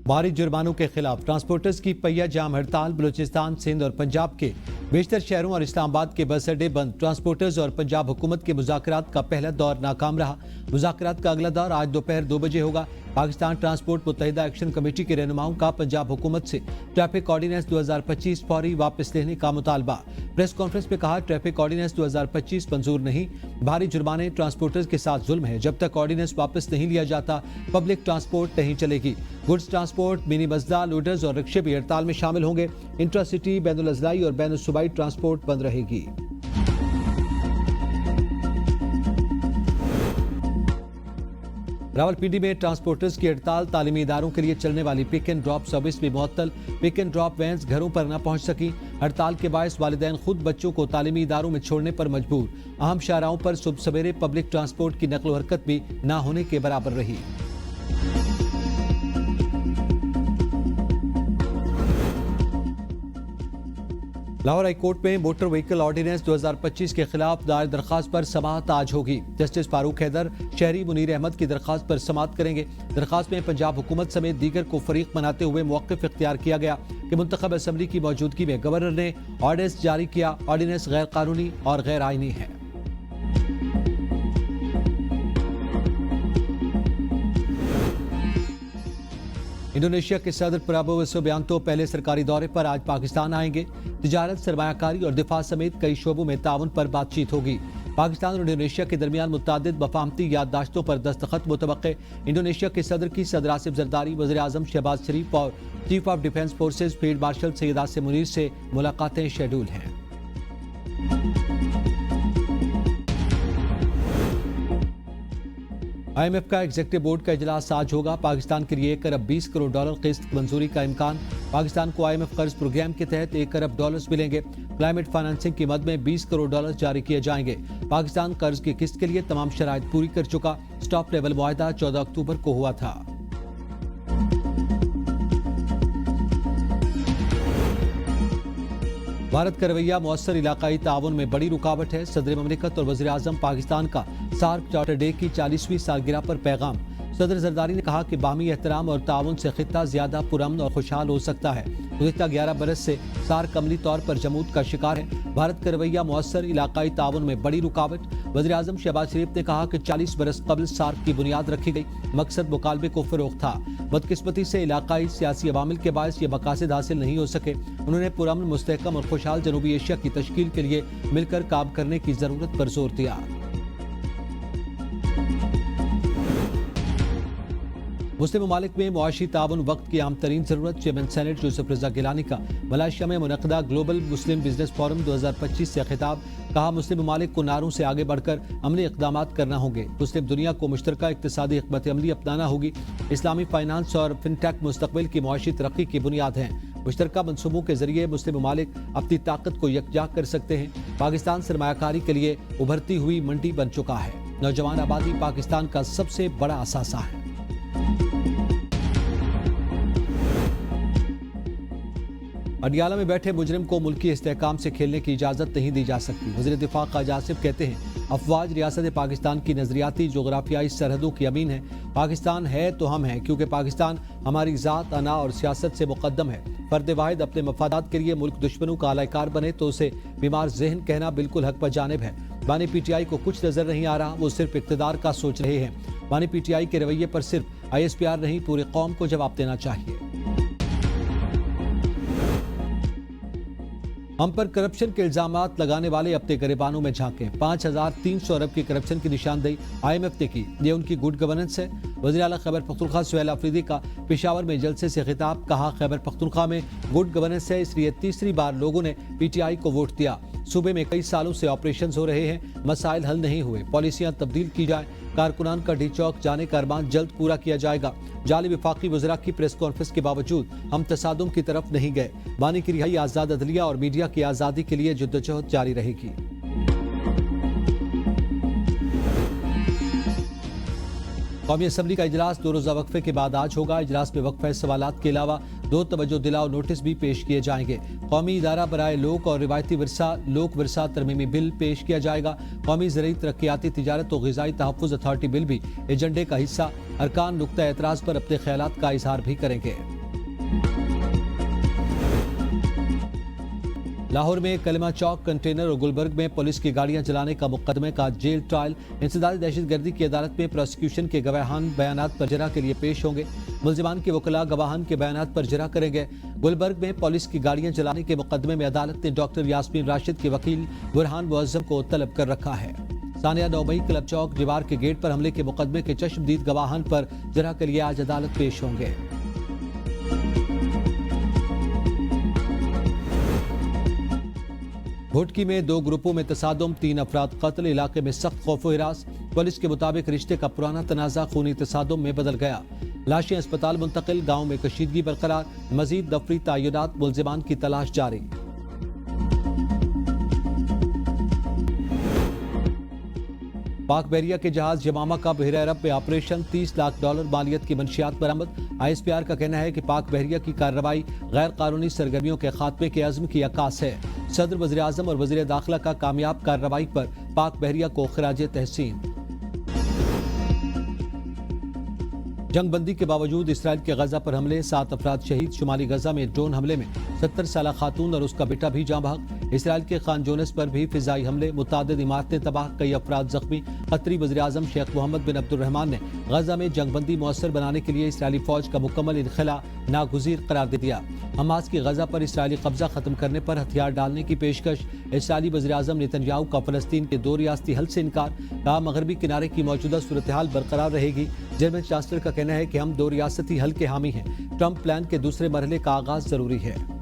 भारी जुर्मानों के खिलाफ ट्रांसपोर्टर्स की पहिया जाम हड़ताल। बलूचिस्तान, सिंध और पंजाब के बेशतर शहरों और इस्लामाबाद के बस अड्डे बंद। ट्रांसपोर्टर्स और पंजाब हुकूमत के मुज़ाकरात का पहला दौर नाकाम रहा। मुज़ाकरात का अगला दौर आज दोपहर 2 बजे होगा। पाकिस्तान ट्रांसपोर्ट मुत्तहिदा एक्शन कमेटी के रहनुमाओं का पंजाब हुकूमत से ट्रैफिक ऑर्डिनेंस 2025 फौरी वापस लेने का मुतालबा। प्रेस कॉन्फ्रेंस में कहा, ट्रैफिक ऑर्डिनेंस 2025 मंजूर नहीं। भारी जुर्माने ट्रांसपोर्टर्स के साथ जुल्म है। जब तक ऑर्डिनेंस वापस नहीं लिया जाता पब्लिक ट्रांसपोर्ट नहीं चलेगी। गुड्स ट्रांसपोर्ट, मिनी बसदा, लोडर्स और रिक्शे भी हड़ताल में शामिल होंगे। इंट्रासिटी, बैनुल अजलाई और बैनुल सूबाई ट्रांसपोर्ट बंद रहेगी। रावलपिंडी में ट्रांसपोर्टर्स की हड़ताल। तालीमी इदारों के लिए चलने वाली पिक एंड ड्रॉप सर्विस भी मुअत्तल। पिक एंड ड्रॉप वैन्स घरों पर न पहुंच सकी। हड़ताल के बायस वालिदैन खुद बच्चों को तालीमी इदारों में छोड़ने पर मजबूर। अहम शाहराहों पर सुबह सवेरे पब्लिक ट्रांसपोर्ट की नकल हरकत भी न होने के बराबर रही। लाहौर हाई कोर्ट में मोटर व्हीकल ऑर्डिनेंस 2025 के खिलाफ दायर दरखास्त पर समाअत आज होगी। जस्टिस फारूक हैदर शहरी मुनीर अहमद की दरखास्त पर समाअत करेंगे। दरखास्त में पंजाब हुकूमत समेत दीगर को फरीक बनाते हुए मौक़िफ़ इख्तियार किया गया कि मुंतखब असम्बली की मौजूदगी में गवर्नर ने ऑर्डिनेंस जारी किया। ऑर्डिनेंस गैर कानूनी और गैर आईनी है। इंडोनेशिया के सदर प्राबोवो सुबियांतो पहले सरकारी दौरे पर आज पाकिस्तान आएंगे। तिजारत, सरमायाकारी और दिफा समेत कई शोबों में ताउन पर बातचीत होगी। पाकिस्तान और इंडोनेशिया के दरमियान मुत्तादिद मफाहमती याददाश्तों पर दस्तखत मुतवक्के। इंडोनेशिया के सदर की सदर आसिफ जरदारी, वज़ीर आज़म शहबाज शरीफ और chief of defence forces field marshal Syed Asim Munir से मुलाकातें शेड्यूल हैं। IMF का एग्जीक्यूटिव बोर्ड का इजलास आज होगा। पाकिस्तान के लिए 1 अरब 20 करोड़ डॉलर किस्त मंजूरी का इम्कान। पाकिस्तान को IMF कर्ज प्रोग्राम के तहत 1 अरब डॉलर्स मिलेंगे। क्लाइमेट फाइनेंसिंग की मद में 20 करोड़ डॉलर जारी किए जाएंगे। पाकिस्तान कर्ज की किस्त के लिए तमाम शराइत पूरी कर चुका। स्टॉप लेवल मुआहदा 14 अक्टूबर को हुआ था। भारत का रवैया मौसर इलाकाई ताउन में बड़ी रुकावट है। सदर ममलिकत और वज़ीर आज़म पाकिस्तान का सार्क चार्टर डे की 40वीं सालगिरह पर पैगाम। सदर जरदारी ने कहा कि बामी एहतराम और ताउन से खित्ता ज्यादा पुरअमन और खुशहाल हो सकता है। गुज़िश्ता 11 बरस से सार्क अमली तौर पर जमूद का शिकार है। भारत का रवैया मौसर इलाकाई ताउन में बड़ी रुकावट। वज़ीर आज़म शहबाज शरीफ ने कहा कि 40 बरस कबल सार्क की बुनियाद रखी गई। मकसद मुकालबे को फरोग था। बदकिस्मती से इलाकाई सियासी अवामिल के बायस ये मकासद हासिल नहीं हो सके। उन्होंने पुरअमन, मुस्तहकम और खुशहाल जनूबी एशिया की तश्कील के लिए मिलकर काम करने की जरूरत पर जोर दिया। मुस्लिम ममालिक में मुआशी ताउन वक्त की आम तरीन जरूरत। चेयरमैन सेनेट यूसुफ रजा गिलानी का मलेशिया में मुनक़दा ग्लोबल मुस्लिम बिजनेस फोरम 2025 से खिताब। कहा, मुस्लिम ममालिक को नारों से आगे बढ़कर अमली इक़दामात करना होंगे। मुस्लिम दुनिया को मुश्तरका इक़्तिसादी हिकमत अमली अपनाना होगी। इस्लामी फाइनेंस और फिनटेक मुस्तक़बिल की मुआशी तरक्की की बुनियाद हैं। मुश्तरका मनसूबों के जरिए मुस्लिम ममालिक अपनी ताकत को यकजा कर सकते हैं। पाकिस्तान सरमायाकारी के लिए उभरती हुई मंडी बन चुका है। नौजवान आबादी पाकिस्तान का सबसे बड़ा असासा है। अडियाला में बैठे मुजरिम को मुल्की इस्तेहकाम से खेलने की इजाजत नहीं दी जा सकती। वज़ीर दिफा ख़ाजा आसिफ कहते हैं, अफवाज रियासत पाकिस्तान की नजरियाती जोग्राफियाई सरहदों की अमीन है। पाकिस्तान है तो हम हैं, क्योंकि पाकिस्तान हमारी ज़ात, अना और सियासत से मुकद्दम है। फर्द वाहिद अपने मफादात के लिए मुल्क दुश्मनों का आलाकार बने तो उसे बीमार जहन कहना बिल्कुल हक पर जानिब है। बानी PTI को कुछ नजर नहीं आ रहा, वो सिर्फ इक़्तिदार का सोच रहे हैं। बानी PTI के रवैये पर सिर्फ ISPR नहीं, पूरी कौम को जवाब देना चाहिए। हम पर करप्शन के इल्जामात लगाने वाले अपने गिरबानों में झांके। 5300 अरब की करप्शन की निशानदेही IMF ने की। ये उनकी गुड गवर्नेंस है। वज़ीर आला खैबर पख्तूनख्वा सुहेल अफरीदी का पेशावर में जलसे से खिताब। कहा, खैबर पख्तूनख्वा में गुड गवर्नेंस है, इसलिए तीसरी बार लोगों ने PTI को वोट दिया। सूबे में कई सालों से ऑपरेशन हो रहे हैं, मसाइल हल नहीं हुए। पॉलिसियां तब्दील की जाए। कारकुनान का डी चौक जाने का अरमान जल्द पूरा किया जाएगा। जाली वफाकी वज़रा की प्रेस कॉन्फ्रेंस के बावजूद हम तसादुम की तरफ नहीं गए। बानी की रिहाई, आज़ाद अदलिया और मीडिया की आज़ादी के लिए जद्दोजहद जारी रहेगी। कौमी असम्बली का इजलास 2 रोज़ा वक्फे के बाद आज होगा। इजलास में वक्फा सवालात के अलावा 2 तवज्जो दिलाओ नोटिस भी पेश किए जाएंगे। कौमी इदारा बराए लोक और रिवायती विरसा लोक विरसा तरमीमी बिल पेश किया जाएगा। कौमी ज़रूरी तरक्याती तिजारत और ग़िज़ाई तहफ़्फ़ुज़ अथॉरिटी बिल भी एजेंडे का हिस्सा। अरकान नुक्ता एतराज़ पर अपने ख्यालात का इजहार भी करेंगे। लाहौर में कलिमा चौक कंटेनर और गुलबर्ग में पुलिस की गाड़ियां जलाने का मुकदमे का जेल ट्रायल। इंसदादी दहशतगर्दी की अदालत में प्रोसिक्यूशन के गवाहान बयानात पर जरा के लिए पेश होंगे। मुल्जिमान के वकला गवाहान के बयानात पर जरा करेंगे। गुलबर्ग में पुलिस की गाड़ियां जलाने के मुकदमे में अदालत ने डॉक्टर यास्मीन राशिद के वकील बुरहान मुअज्जम को तलब कर रखा है। सानिया नौबई क्लब चौक दीवार के गेट पर हमले के मुकदमे के चश्मदीद गवाहान पर जरा के लिए आज अदालत पेश होंगे। भुटकी में 2 ग्रुपों में तसादुम, 3 अफराद कत्ल। इलाके में सख्त खौफ हिरास। पुलिस के मुताबिक रिश्ते का पुराना तनाजा खूनी तसादुम में बदल गया। लाशें अस्पताल मुंतकिल। गांव में कशीदगी बरकरार। मजीद दफरी तयनात। मुल्जिमान की तलाश जारी। पाक बहरिया के जहाज यमामा का बहरा अरब में ऑपरेशन। $30 लाख मालियत की मंशियात बरामद। ISPR का कहना है कि पाक बहरिया की कार्रवाई गैर कानूनी सरगर्मियों के खात्मे के अज़्म की अक्कास है। सदर, वज़ीर आज़म और वज़ीर दाखिला का कामयाब कार्रवाई पर पाक बहरिया को खिराजे तहसीन। जंगबंदी के बावजूद इसराइल के गजा पर हमले, 7 अफराद शहीद। शुमाली गजा में ड्रोन हमले में 70 साला खातून और उसका बेटा भी जाँ बहक। इसराइल के खान जोनस पर भी फिजाई हमले, मुतादिद इमारतें तबाह, कई अफराद जख्मी। कतरी वज़ीर आज़म शेख मोहम्मद बिन अब्दुर्रहमान ने गजा में जंगबंदी मुअस्सर बनाने के लिए इसराइली फौज का मुकम्मल इनखला नागुज़ीर करार दे दिया। हमास की गजा पर इसराइली कब्जा खत्म करने पर हथियार डालने की पेशकश। इसराइली वज़ीर आज़म नेतन्याहू का फ़लस्तीन के 2 रियासती हल से इनकार। कहा, मगरबी किनारे की मौजूदा सूरत हाल बरकरार रहेगी। जर्मन चांसलर का कहना है कि हम 2 रियासती हल के हामी हैं। ट्रंप प्लान के दूसरे मरहले का आगाज जरूरी है।